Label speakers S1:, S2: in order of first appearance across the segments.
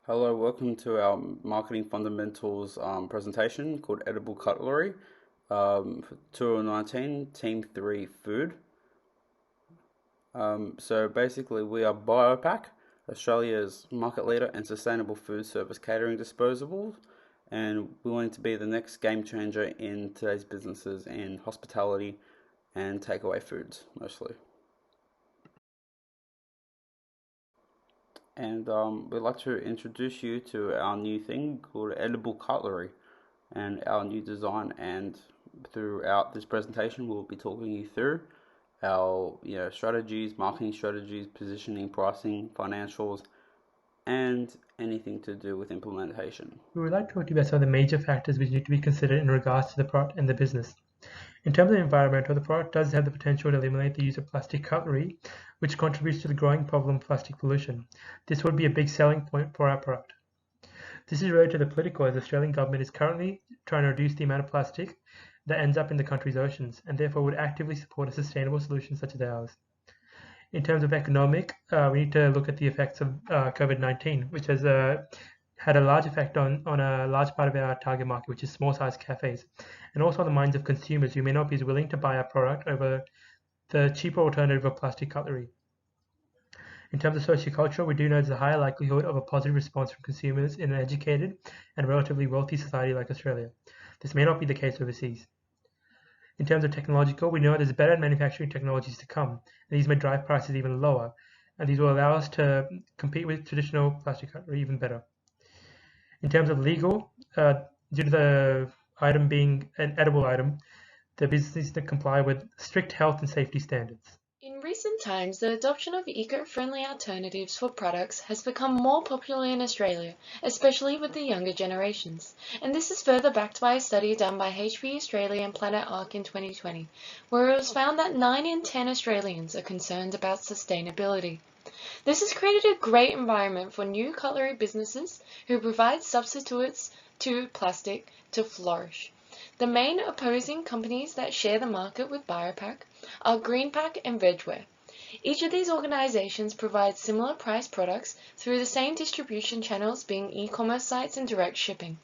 S1: Hello, welcome to our marketing fundamentals presentation called Edible Cutlery for 2019, Team 3 Food. So basically, we are Biopack, Australia's market leader in sustainable food service catering disposables, and we want to be the next game changer in today's businesses in hospitality and takeaway foods mostly. And we'd like to introduce you to our new thing called Edible Cutlery and our new design. And throughout this presentation, we'll be talking you through our strategies, marketing strategies, positioning, pricing, financials, and anything to do with implementation.
S2: We would like to talk to you about some of the major factors which need to be considered in regards to the product and the business. In terms of environmental, the product does have the potential to eliminate the use of plastic cutlery, which contributes to the growing problem of plastic pollution. This would be a big selling point for our product. This is related to the political, as the Australian government is currently trying to reduce the amount of plastic that ends up in the country's oceans, and therefore would actively support a sustainable solution such as ours. In terms of economic, we need to look at the effects of COVID-19, which has had a large effect on a large part of our target market, which is small-sized cafes, and also on the minds of consumers who may not be as willing to buy our product over the cheaper alternative of plastic cutlery. In terms of sociocultural, we do know there's a higher likelihood of a positive response from consumers in an educated and relatively wealthy society like Australia. This may not be the case overseas. In terms of technological, we know there's better manufacturing technologies to come, and these may drive prices even lower, and these will allow us to compete with traditional plastic cutlery even better. In terms of legal, due to the item being an edible item, the business needs to comply with strict health and safety standards.
S3: In recent times, the adoption of eco-friendly alternatives for products has become more popular in Australia, especially with the younger generations. And this is further backed by a study done by HP Australia and Planet Arc in 2020, where it was found that 9 in 10 Australians are concerned about sustainability. This has created a great environment for new cutlery businesses who provide substitutes to plastic to flourish. The main opposing companies that share the market with Biopack are Greenpack and Vegware. Each of these organizations provide similar priced products through the same distribution channels, being e-commerce sites and direct shipping.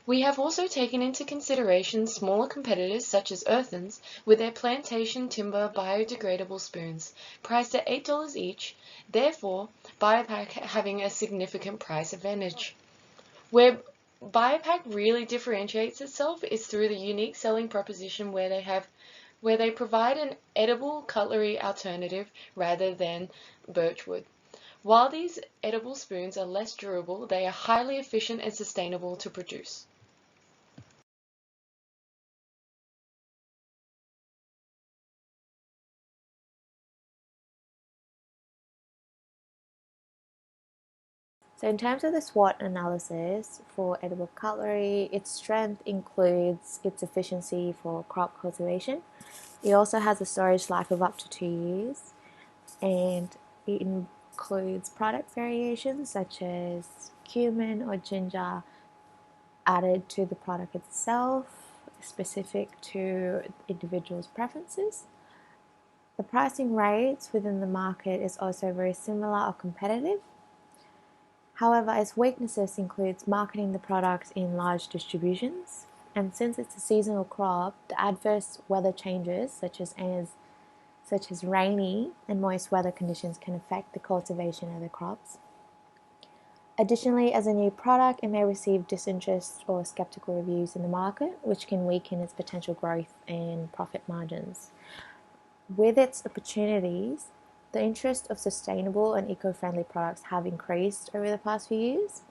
S3: We have also taken into consideration smaller competitors such as Earthens with their plantation timber biodegradable spoons, priced at $8 each, therefore Biopack having a significant price advantage. Where Biopack really differentiates itself is through the unique selling proposition where they provide an edible cutlery alternative rather than birchwood. While these edible spoons are less durable, they are highly efficient and sustainable to produce.
S4: So in terms of the SWOT analysis for edible cutlery, its strength includes its efficiency for crop cultivation. It also has a storage life of up to 2 years, and it includes product variations such as cumin or ginger added to the product itself, specific to individuals' preferences. The pricing rates within the market is also very similar or competitive. However, its weaknesses includes marketing the product in large distributions, and since it's a seasonal crop, the adverse weather changes such as rainy and moist weather conditions can affect the cultivation of the crops. Additionally, as a new product, it may receive disinterest or skeptical reviews in the market, which can weaken its potential growth and profit margins. With its opportunities, the interest of sustainable and eco-friendly products have increased over the past few years,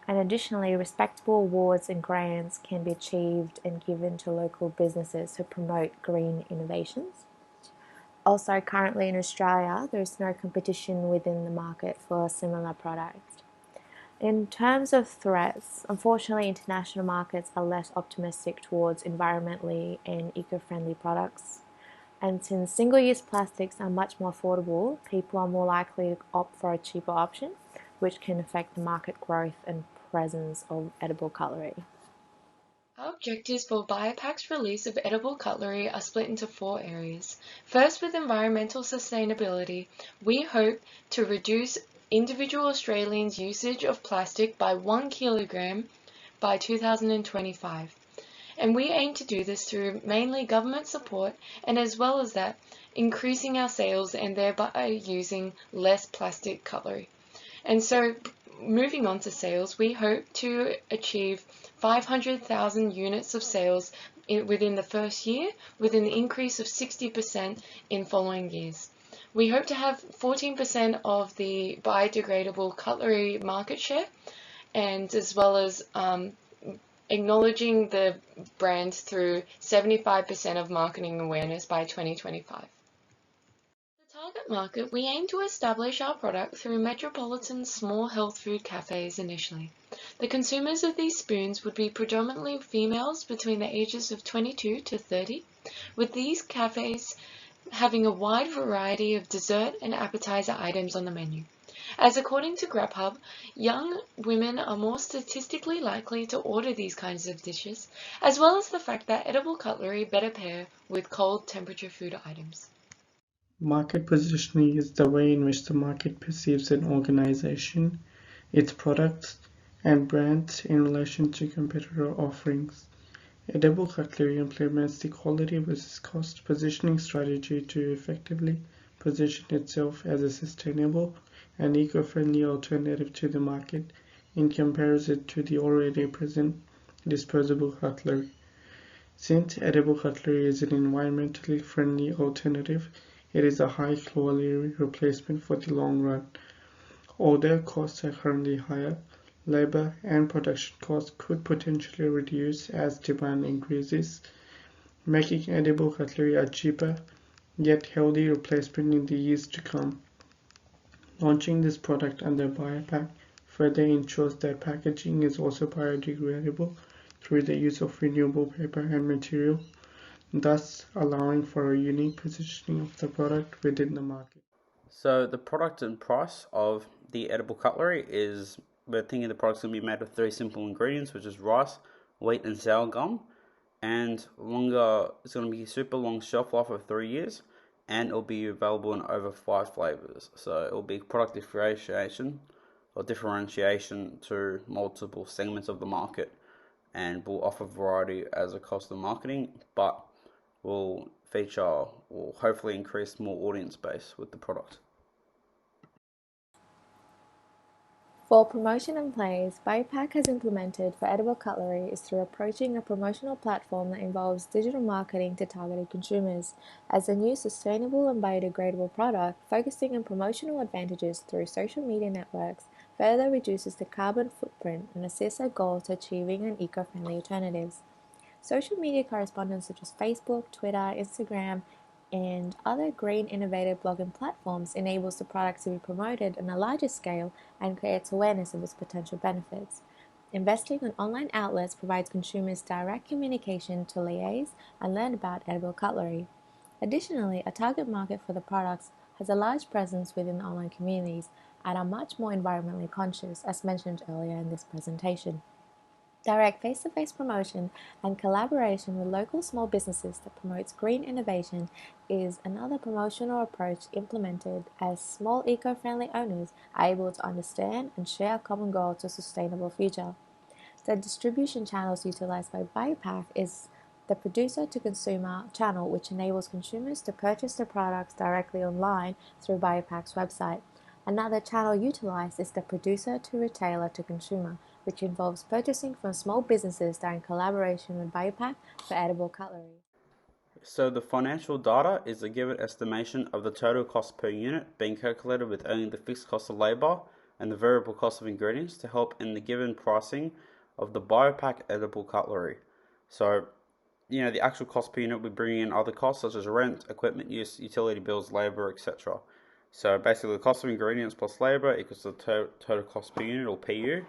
S4: and additionally, respectable awards and grants can be achieved and given to local businesses who promote green innovations. Also, currently in Australia, there is no competition within the market for similar products. In terms of threats, unfortunately, international markets are less optimistic towards environmentally and eco-friendly products. And since single-use plastics are much more affordable, people are more likely to opt for a cheaper option, which can affect the market growth and presence of edible cutlery.
S3: Our objectives for Biopack's release of edible cutlery are split into 4 areas. First, with environmental sustainability, we hope to reduce individual Australians' usage of plastic by 1 kilogram by 2025. And we aim to do this through mainly government support, and as well as that, increasing our sales and thereby using less plastic cutlery. And so, moving on to sales, we hope to achieve 500,000 units of sales within the first year, with an increase of 60% in following years. We hope to have 14% of the biodegradable cutlery market share, and as well as acknowledging the brand through 75% of marketing awareness by 2025. The target market, we aim to establish our product through metropolitan small health food cafes initially. The consumers of these spoons would be predominantly females between the ages of 22 to 30, with these cafes having a wide variety of dessert and appetizer items on the menu. As according to Grubhub, young women are more statistically likely to order these kinds of dishes, as well as the fact that edible cutlery better pair with cold temperature food items.
S5: Market positioning is the way in which the market perceives an organization, its products, and brands in relation to competitor offerings. Edible cutlery implements the quality versus cost positioning strategy to effectively position itself as a sustainable and eco-friendly alternative to the market in comparison to the already present disposable cutlery. Since edible cutlery is an environmentally friendly alternative, it is a high-quality replacement for the long run. Although costs are currently higher, labor and production costs could potentially reduce as demand increases, making edible cutlery a cheaper yet healthy replacement in the years to come. Launching this product under BioPack further ensures that packaging is also biodegradable through the use of renewable paper and material, thus allowing for a unique positioning of the product within the market.
S1: So the product and price of the edible cutlery is, we're thinking the product's going to be made with 3 simple ingredients, which is rice, wheat and sour gum, and it's going to be a super long shelf life of 3 years, and it'll be available in over 5 flavors. So it'll be product differentiation to multiple segments of the market, and will offer variety as a cost of marketing, but will hopefully increase more audience base with the product.
S4: For promotion and plays, BioPack has implemented for edible cutlery is through approaching a promotional platform that involves digital marketing to targeted consumers. As a new sustainable and biodegradable product, focusing on promotional advantages through social media networks further reduces the carbon footprint and assists our goal to achieving an eco-friendly alternatives. Social media correspondents such as Facebook, Twitter, Instagram, and other green innovative blogging platforms enables the product to be promoted on a larger scale and creates awareness of its potential benefits. Investing in online outlets provides consumers direct communication to liaise and learn about edible cutlery. Additionally, a target market for the products has a large presence within online communities and are much more environmentally conscious, as mentioned earlier in this presentation. Direct face-to-face promotion and collaboration with local small businesses that promotes green innovation is another promotional approach implemented as small eco-friendly owners are able to understand and share a common goal to a sustainable future. The distribution channels utilized by BioPack is the producer-to-consumer channel, which enables consumers to purchase the products directly online through BioPack's website. Another channel utilized is the producer-to-retailer-to-consumer, which involves purchasing from small businesses that are in collaboration with BioPack for edible cutlery.
S1: So the financial data is a given estimation of the total cost per unit being calculated with only the fixed cost of labor and the variable cost of ingredients to help in the given pricing of the BioPack edible cutlery. So, the actual cost per unit, we bring in other costs such as rent, equipment use, utility bills, labor, etc. So basically the cost of ingredients plus labor equals the total cost per unit, or PU.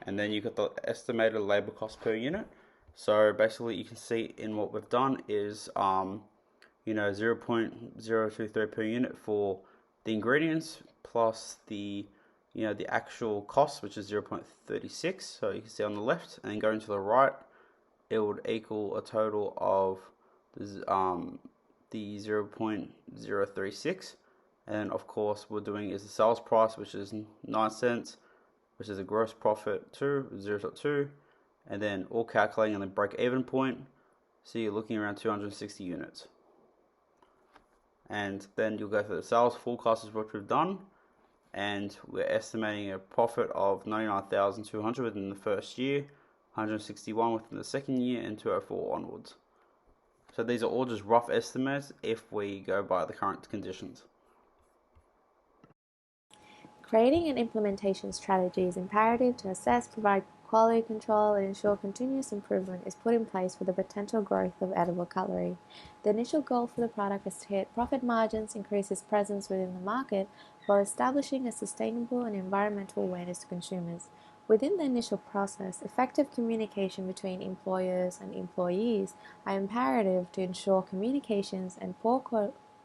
S1: And then you got the estimated labor cost per unit. So basically you can see in what we've done is 0.023 per unit for the ingredients plus the actual cost, which is 0.36. So you can see on the left, and then going to the right, it would equal a total of the 0.036, And of course, we're doing is the sales price, which is 9 cents, which is a gross profit 0.2, and then all calculating on the break even point. So you're looking around 260 units. And then you'll go for the sales forecast, is what we've done. And we're estimating a profit of 99,200 within the first year, 161 within the second year, and 204 onwards. So these are all just rough estimates if we go by the current conditions.
S4: Creating an implementation strategy is imperative to assess, provide quality control, and ensure continuous improvement is put in place for the potential growth of edible cutlery. The initial goal for the product is to hit profit margins, increase its presence within the market, while establishing a sustainable and environmental awareness to consumers. Within the initial process, effective communication between employers and employees are imperative to ensure communications and poor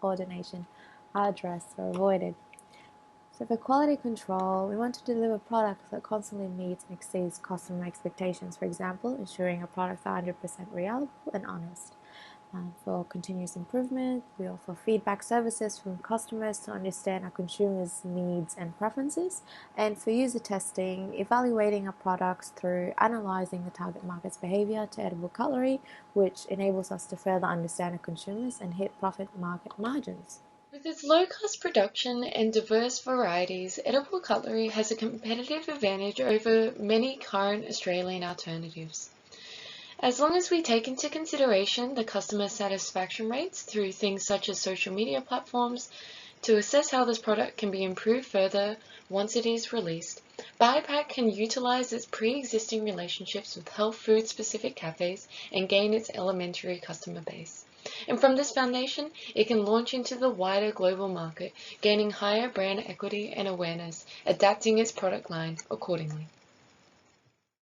S4: coordination are addressed or avoided. So for quality control, we want to deliver products that constantly meet and exceeds customer expectations. For example, ensuring our products are 100% reliable and honest. For continuous improvement, we offer feedback services from customers to understand our consumers' needs and preferences. And for user testing, evaluating our products through analyzing the target market's behavior to edible cutlery, which enables us to further understand our consumers and hit profit market margins.
S3: With its low-cost production and diverse varieties, edible cutlery has a competitive advantage over many current Australian alternatives. As long as we take into consideration the customer satisfaction rates through things such as social media platforms to assess how this product can be improved further once it is released, BioPak can utilize its pre-existing relationships with health food specific cafes and gain its elementary customer base. And from this foundation, it can launch into the wider global market, gaining higher brand equity and awareness, adapting its product line accordingly.